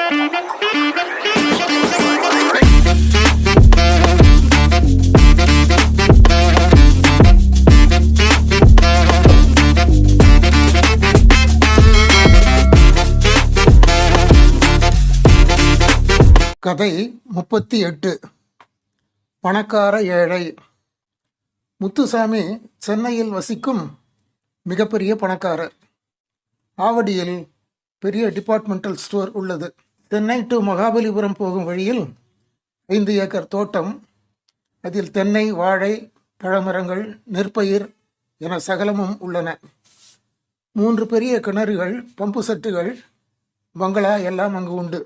கதை 38. பணக்கார ஏழை. முத்துசாமி சென்னையில் வசிக்கும் மிகப்பெரிய பணக்காரர். ஆவடியில் பெரிய டிபார்ட்மெண்டல் ஸ்டோர் உள்ளது. சென்னை டு மகாபலிபுரம் போகும் வழியில் 5 ஏக்கர் தோட்டம். அதில் தென்னை, வாழை, பழமரங்கள், நெற்பயிர் என சகலமும் உள்ளன. 3 பெரிய கிணறுகள், பம்பு செட்டுகள், பங்களா எல்லாம் அங்கு உண்டு.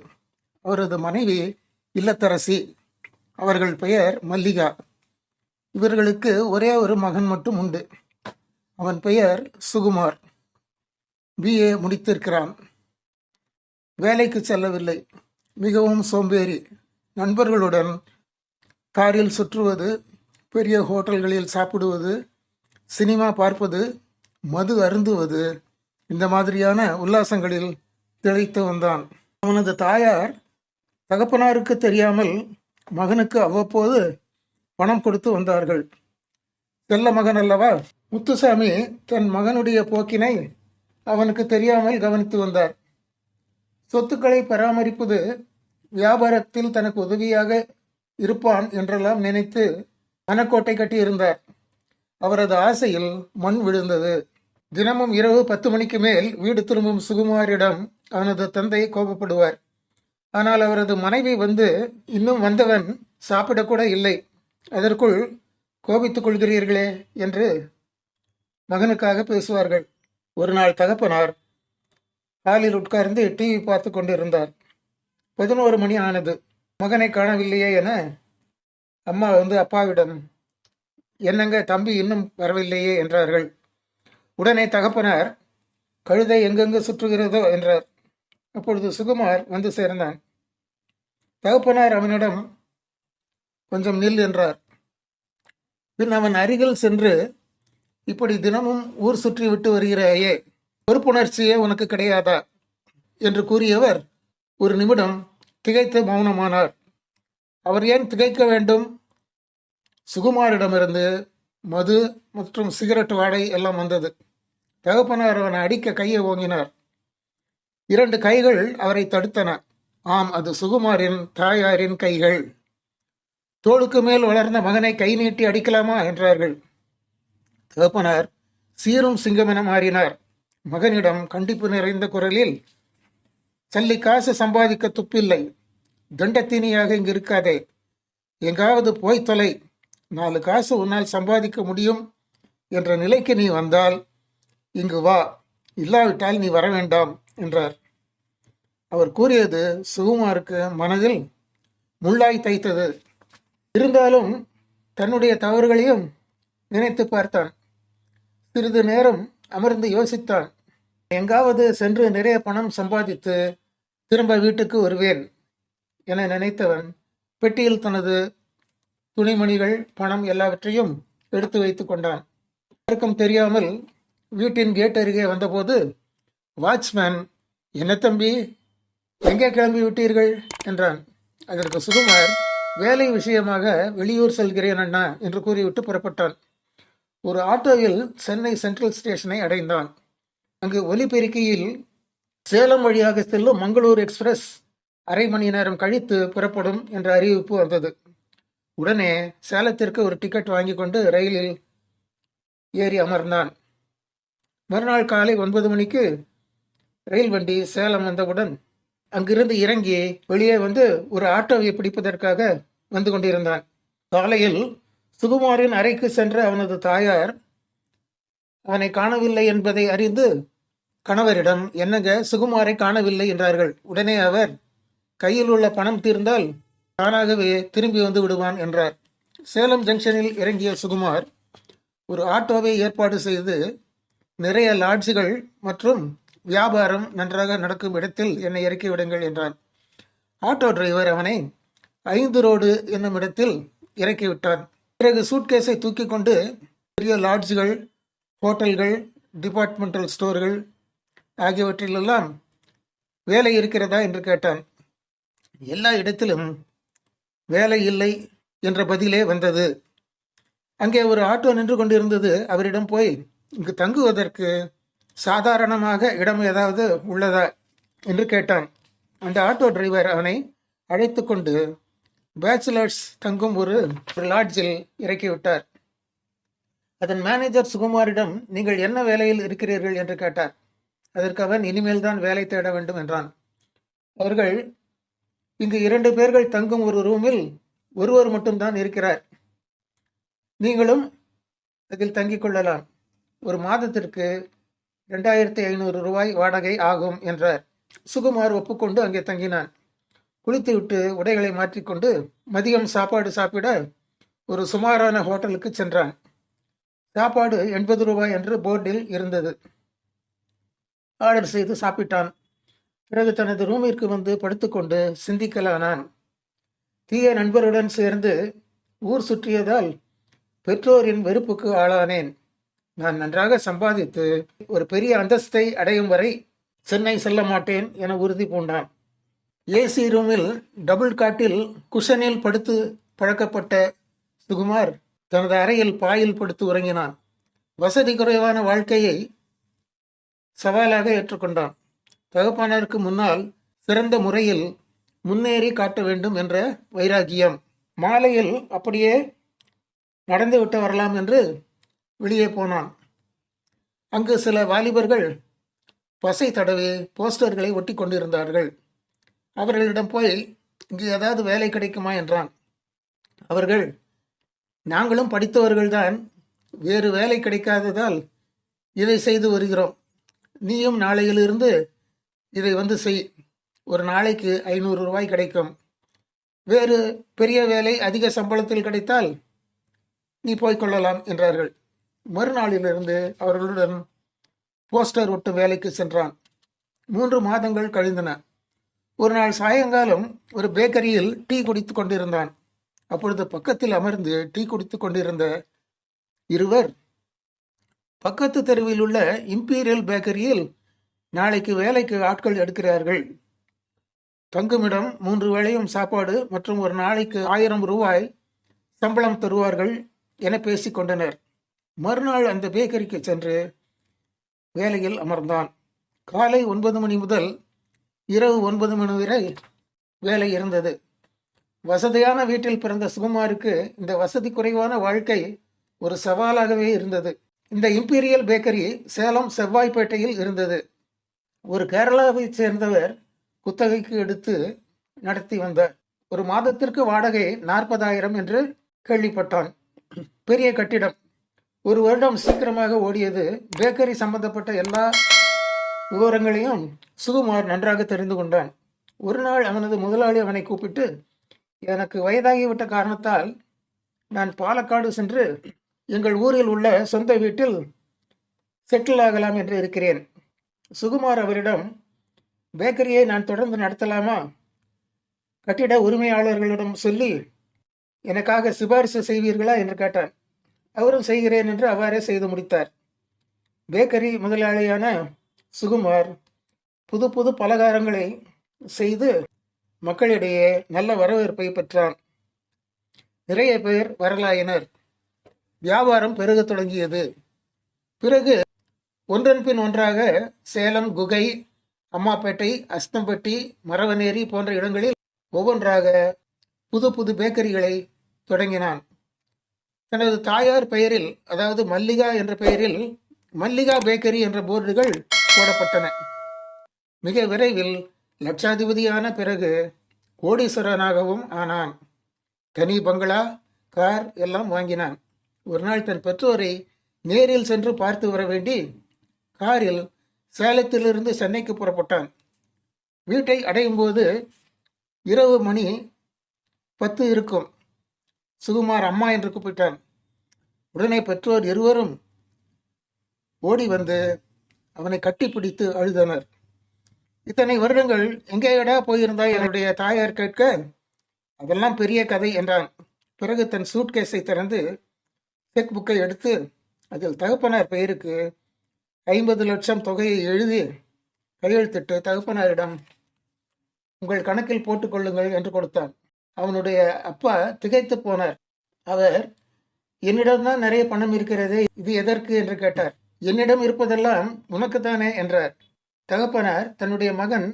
அவரது மனைவி இல்லத்தரசி. அவர்கள் பெயர் மல்லிகா. இவர்களுக்கு ஒரே ஒரு மகன் மட்டும் உண்டு. அவன் பெயர் சுகுமார். BA முடித்திருக்கிறான். வேலைக்கு செல்லவில்லை. மிகவும் சோம்பேறி. நண்பர்களுடன் காரில் சுற்றுவது, பெரிய ஹோட்டல்களில் சாப்பிடுவது, சினிமா பார்ப்பது, மது அருந்துவது, இந்த மாதிரியான உல்லாசங்களில் திளைத்து வந்தான். அவனது தாயார் தகப்பனாருக்கு தெரியாமல் மகனுக்கு அவ்வப்போது பணம் கொடுத்து வந்தார்கள். செல்ல மகன் அல்லவா. முத்துசாமி தன் மகனுடைய போக்கினை அவனுக்கு தெரியாமல் கவனித்து வந்தார். சொத்துக்களை பராமரிப்பது, வியாபாரத்தில் தனக்கு உதவியாக இருப்பான் என்றெல்லாம் நினைத்து மனக்கோட்டை கட்டியிருந்தார். அவரது ஆசையில் மண் விழுந்தது. தினமும் இரவு 10 மணிக்கு மேல் வீடு திரும்பும் சுகுமாரிடம் அவனது தந்தை கோபப்படுவார். ஆனால் அவரது மனைவி இன்னும் வந்தவன் சாப்பிடக்கூட இல்லை, அதற்குள் கோபித்துக் கொள்கிறீர்களே என்று மகனுக்காக பேசுவார்கள். ஒரு நாள் தகப்பனார் ஹாலில் உட்கார்ந்து டிவி பார்த்து கொண்டிருந்தார். 11 மணி ஆனது. மகனை காணவில்லையே என அம்மா அப்பாவிடம், என்னங்க தம்பி இன்னும் வரவில்லையே என்றார்கள். உடனே தகப்பனார், கழுதை எங்கெங்கு சுற்றுகிறதோ என்றார். அப்பொழுது சுகுமார் வந்து சேர்ந்தான். தகப்பனார் அவனிடம், கொஞ்சம் நில் என்றார். பின் அவன் அருகில் சென்று, இப்படி தினமும் ஊர் சுற்றி விட்டு வருகிறாயே, பொறுப்புணர்ச்சியே உனக்கு கிடையாதா என்று கூறியவர் ஒரு நிமிடம் திகைத்து மௌனமானார். அவர் ஏன் திகைக்க வேண்டும்? சுகுமாரிடமிருந்து மது மற்றும் சிகரெட் வாடை எல்லாம் வந்தது. தகப்பனார் அவனை அடிக்க கையை ஓங்கினார். 2 கைகள் அவரை தடுத்தன. ஆம், அது சுகுமாரின் தாயாரின் கைகள். தோளுக்கு மேல் வளர்ந்த மகனை கை நீட்டி அடிக்கலாமா என்றார்கள். தகப்பனார் சீரும் சிங்கமென மாறினார். மகனிடம் கண்டிப்பு நிறைந்த குரலில், சல்லி காசு சம்பாதிக்க துப்பில்லை, தண்டத்தீனியாக இங்கு இருக்காதே, எங்காவது போய் தொலை, 4 காசு உன்னால் சம்பாதிக்க முடியும் என்ற நிலைக்கு நீ வந்தால் இங்கு வா, இல்லாவிட்டால் நீ வர வேண்டாம் என்றார். அவர் கூறியது சுகுமாருக்கு மனதில் முள்ளாய் தைத்தது. இருந்தாலும் தன்னுடைய தவறுகளையும் நினைத்து பார்த்தான். சிறிது நேரம் அமர்ந்து யோசித்தான். எங்காவது சென்று நிறைய பணம் சம்பாதித்து திரும்ப வீட்டுக்கு வருவேன் என நினைத்தவன் பெட்டியில் தனது துணிமணிகள், பணம் எல்லாவற்றையும் எடுத்து வைத்து கொண்டான். யாருக்கும் தெரியாமல் வீட்டின் கேட் அருகே வந்தபோது வாட்ச்மேன், என்ன தம்பி, எங்கே கிளம்பி விட்டீர்கள் என்றான். அதற்கு சுகுமார், வேலை விஷயமாக வெளியூர் செல்கிறேன் அண்ணா என்று கூறிவிட்டு புறப்பட்டான். ஒரு ஆட்டோவில் சென்னை சென்ட்ரல் ஸ்டேஷனை அடைந்தான். அங்கு ஒலிபெருக்கியில் சேலம் வழியாக செல்லும் மங்களூர் எக்ஸ்பிரஸ் 1/2 மணி நேரம் கழித்து புறப்படும் என்ற அறிவிப்பு வந்தது. உடனே சேலத்திற்கு ஒரு டிக்கெட் வாங்கி கொண்டு ரயிலில் ஏறி அமர்ந்தான். மறுநாள் காலை 9 மணிக்கு ரயில் வண்டி சேலம் வந்தவுடன் அங்கிருந்து இறங்கி வெளியே ஒரு ஆட்டோவை பிடிப்பதற்காக வந்து கொண்டிருந்தான். காலையில் சுகுமாரின் அறைக்கு சென்ற அவனது தாயார் அவனை காணவில்லை என்பதை அறிந்து கணவரிடம், என்னங்க சுகுமாரை காணவில்லை என்றார்கள். உடனே அவர், கையில் உள்ள பணம் தீர்ந்தால் தானாகவே திரும்பி வந்து விடுவான் என்றார். சேலம் ஜங்ஷனில் இறங்கிய சுகுமார் ஒரு ஆட்டோவை ஏற்பாடு செய்து, நிறைய லாட்ஜுகள் மற்றும் வியாபாரம் நன்றாக நடக்கும் இடத்தில் என்னை இறக்கி விடுங்கள் என்றான். ஆட்டோ டிரைவர் அவனை 5 ரோடு என்னும் இடத்தில் இறக்கிவிட்டான். பிறகு சூட்கேஸை தூக்கி கொண்டு பெரிய லாட்ஜுகள், ஹோட்டல்கள், டிபார்ட்மெண்டல் ஸ்டோர்கள் ஆகியவற்றிலெல்லாம் வேலை இருக்கிறதா என்று கேட்டான். எல்லா இடத்திலும் வேலை இல்லை என்ற பதிலே வந்தது. அங்கே ஒரு ஆட்டோ நின்று கொண்டிருந்தது. அவரிடம் போய், இங்கு தங்குவதற்கு சாதாரணமாக இடம் ஏதாவது உள்ளதா என்று கேட்டான். அந்த ஆட்டோ டிரைவர் அவனை அழைத்து கொண்டு பேச்சுலர்ஸ் தங்கும் ஒரு லாட்ஜில் இறக்கிவிட்டார். அதன் மேனேஜர் சுகுமாரிடம், நீங்கள் என்ன வேலையில் இருக்கிறீர்கள் என்று கேட்டார். அதற்கு அவன், இனிமேல் தான் வேலை தேட வேண்டும் என்றான். அவர்கள், இங்கு 2 பேர்கள் தங்கும் ஒரு ரூமில் ஒருவர் மட்டும்தான் இருக்கிறார், நீங்களும் அதில் தங்கிக் கொள்ளலாம். ஒரு மாதத்திற்கு 2500 ரூபாய் வாடகை ஆகும் என்றார். சுகுமார் ஒப்புக்கொண்டு அங்கே தங்கினான். குளித்துவிட்டு உடைகளை மாற்றிக்கொண்டு மதியம் சாப்பாடு சாப்பிட ஒரு சுமாரான ஹோட்டலுக்கு சென்றான். சாப்பாடு 80 ரூபாய் என்று போர்டில் இருந்தது. ஆர்டர் செய்து சாப்பிட்டான். பிறகு தனது ரூமிற்கு வந்து படுத்துக்கொண்டு சிந்திக்கலானான். தீய நண்பருடன் சேர்ந்து ஊர் சுற்றியதால் பெற்றோரின் வெறுப்புக்கு ஆளானேன். நான் நன்றாக சம்பாதித்து ஒரு பெரிய அந்தஸ்தை அடையும் வரை சென்னை செல்ல மாட்டேன் என உறுதி பூண்டான். ஏசி ரூமில் டபுள் காட்டில் குஷனில் படுத்து பழக்கப்பட்ட சுகுமார் தனது அறையில் பாயில் படுத்து உறங்கினான். வசதி குறைவான வாழ்க்கையை சவாலாக ஏற்றுக்கொண்டான். தகப்பனாருக்கு முன்னால் சிறந்த முறையில் முன்னேறி காட்ட வேண்டும் என்ற வைராகியம். மாலையில் அப்படியே நடந்து விட்டு வரலாம் என்று வெளியே போனான். அங்கு சில வாலிபர்கள் பசை தடவி போஸ்டர்களை ஒட்டி கொண்டிருந்தார்கள். அவர்களிடம் போய், இங்கு ஏதாவது வேலை கிடைக்குமா என்றான். அவர்கள், நாங்களும் படித்தவர்கள்தான், வேறு வேலை கிடைக்காததால் இதை செய்து வருகிறோம். நீயும் நாளையிலிருந்து இதை வந்து செய். ஒரு நாளைக்கு 500 ரூபாய் கிடைக்கும். வேறு பெரிய வேலை அதிக சம்பளத்தில் கிடைத்தால் நீ போய்கொள்ளலாம் என்றார்கள். மறுநாளிலிருந்து அவர்களுடன் போஸ்டர் ஒட்டும் வேலைக்கு சென்றான். 3 மாதங்கள் கழிந்தன. ஒரு நாள் சாயங்காலம் ஒரு பேக்கரியில் டீ குடித்து கொண்டிருந்தான். அப்பொழுது பக்கத்தில் அமர்ந்து டீ குடித்து கொண்டிருந்த இருவர், பக்கத்து தெருவில் உள்ள இம்பீரியல் பேக்கரியில் நாளைக்கு வேலைக்கு ஆட்கள் எடுக்கிறார்கள், தங்குமிடம் 3 வேளையும் சாப்பாடு மற்றும் ஒரு நாளைக்கு 1000 ரூபாய் சம்பளம் தருவார்கள் என பேசிக் கொண்டனர். மறுநாள் அந்த பேக்கரிக்கு சென்று வேலையில் அமர்ந்தான். காலை 9 மணி முதல் இரவு 9 மணி வரை வேலை இருந்தது. வசதியான வீட்டில் பிறந்த சுகுமாருக்கு இந்த வசதி குறைவான வாழ்க்கை ஒரு சவாலாகவே இருந்தது. இந்த இம்பீரியல் பேக்கரி சேலம் செவ்வாய்ப்பேட்டையில் இருந்தது. ஒரு கேரளாவை சேர்ந்தவர் குத்தகைக்கு எடுத்து நடத்தி வந்தார். ஒரு மாதத்திற்கு வாடகை 40,000 என்று கேள்விப்பட்டான். பெரிய கட்டிடம். ஒரு வருடம் சீக்கிரமாக ஓடியது. பேக்கரி சம்பந்தப்பட்ட எல்லா விவரங்களையும் சுகுமார் நன்றாக தெரிந்து கொண்டான். ஒரு நாள் அவனது முதலாளி அவனை கூப்பிட்டு, எனக்கு வயதாகிவிட்ட காரணத்தால் நான் பாலக்காடு சென்று எங்கள் ஊரில் உள்ள சொந்த வீட்டில் செட்டில் ஆகலாம் என்று இருக்கிறேன். சுகுமார் அவரிடம், பேக்கரியை நான் தொடர்ந்து நடத்தலாமா? கட்டிட உரிமையாளர்களிடம் சொல்லி எனக்காக சிபாரிசு செய்வீர்களா என்று கேட்டான். அவரும் செய்கிறேன் என்று அவ்வாறே செய்து முடித்தார். பேக்கரி முதலாளியான சுகுமார் புது புது பலகாரங்களை செய்து மக்களிடையே நல்ல வரவேற்பை பெற்றான். நிறைய பேர் வரலாயினர். வியாபாரம் பெருக தொடங்கியது. பிறகு ஒன்றன் பின் ஒன்றாக சேலம், குகை, அம்மாப்பேட்டை, அஸ்தம்பட்டி, மரவநேரி போன்ற இடங்களில் ஒவ்வொன்றாக புது புது பேக்கரிகளை தொடங்கினான். தனது தாயார் பெயரில், அதாவது மல்லிகா என்ற பெயரில் மல்லிகா பேக்கரி என்ற போர்டுகள் போடப்பட்டன. மிக விரைவில் லட்சாதிபதியான பிறகு கோடீஸ்வரனாகவும் ஆனான். தனி பங்களா, கார் எல்லாம் வாங்கினான். ஒரு நாள் தன் பெற்றோரை நேரில் சென்று பார்த்து வர வேண்டி காரில் சேலத்திலிருந்து சென்னைக்கு புறப்பட்டான். வீட்டை அடையும் போது இரவு மணி 10 இருக்கும். சுகுமார் அம்மா என்று கூப்பிட்டான். உடனே பெற்றோர் இருவரும் ஓடி வந்து அவனை கட்டிப்பிடித்து அழுதனர். இத்தனை வருடங்கள் எங்கேயடா போயிருந்தாய் என்னுடைய தாயார் கேட்க, அதெல்லாம் பெரிய கதை என்றான். பிறகு தன் சூட்கேஸை திறந்து செக் புக்கை எடுத்து அதில் தகப்பனார் பெயருக்கு 50 லட்சம் தொகையை எழுதி கையெழுத்திட்டு தகப்பனாரிடம் உங்கள் கணக்கில் போட்டுக்கொள்ளுங்கள் என்று கொடுத்தான். அவனுடைய அப்பா திகைத்து போனார். அவர், என்னிடம்தான் நிறைய பணம் இருக்கிறது, இது எதற்கு என்று கேட்டார். என்னிடம் இருப்பதெல்லாம் உனக்குத்தானே என்றார். தகப்பனார் தன்னுடைய மகன்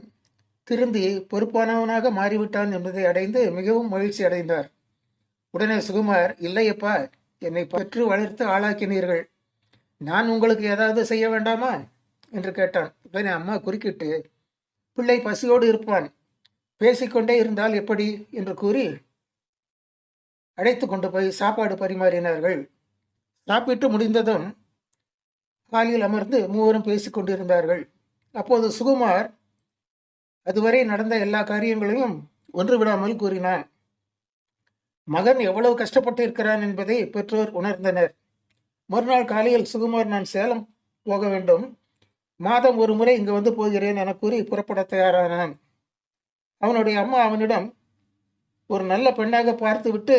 திருந்தி பொறுப்பானவனாக மாறிவிட்டான் என்பதை அடைந்து மிகவும் மகிழ்ச்சி அடைந்தார். உடனே சுகுமார், இல்லையப்பா, என்னை பெற்று வளர்த்து ஆளாக்கினீர்கள், நான் உங்களுக்கு ஏதாவது செய்ய வேண்டாமா என்று கேட்டான். உடனே அம்மா குறுக்கிட்டு, பிள்ளை பசியோடு இருப்பான், பேசிக்கொண்டே இருந்தால் எப்படி என்று கூறி அழைத்து கொண்டு போய் சாப்பாடு பரிமாறினார்கள். சாப்பிட்டு முடிந்ததும் காலில் அமர்ந்து மூவரும் பேசிக் கொண்டிருந்தார்கள். அப்போது சுகுமார் அதுவரை நடந்த எல்லா காரியங்களையும் ஒன்று விடாமல் கூறினான். மகன் எவ்வளவு கஷ்டப்பட்டு இருக்கிறான் என்பதை பெற்றோர் உணர்ந்தனர். மறுநாள் காலையில் சுகுமார், நான் சேலம் போக வேண்டும், மாதம் ஒரு முறை இங்கு வந்து போகிறேன் என கூறி புறப்பட தயாரானான். அவனுடைய அம்மா அவனிடம், ஒரு நல்ல பெண்ணாக பார்த்துவிட்டு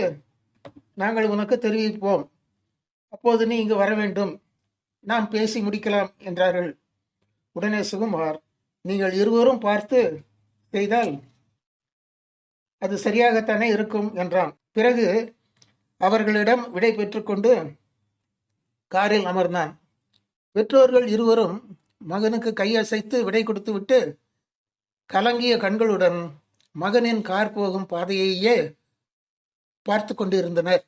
நாங்கள் உனக்கு தெரிவிப்போம், அப்போது நீ இங்கு வர வேண்டும், நாம் பேசி முடிக்கலாம் என்றார்கள். உடனே சுகுமார், நீங்கள் இருவரும் பார்த்து செய்தால் அது சரியாகத்தானே இருக்கும் என்றான். பிறகு அவர்களிடம் விடை பெற்றுக்கொண்டு காரில் அமர்ந்தான். பெற்றோர்கள் இருவரும் மகனுக்கு கையசைத்து விடை கொடுத்துவிட்டு கலங்கிய கண்களுடன் மகனின் கார் போகும் பாதையையே பார்த்து கொண்டிருந்தனர்.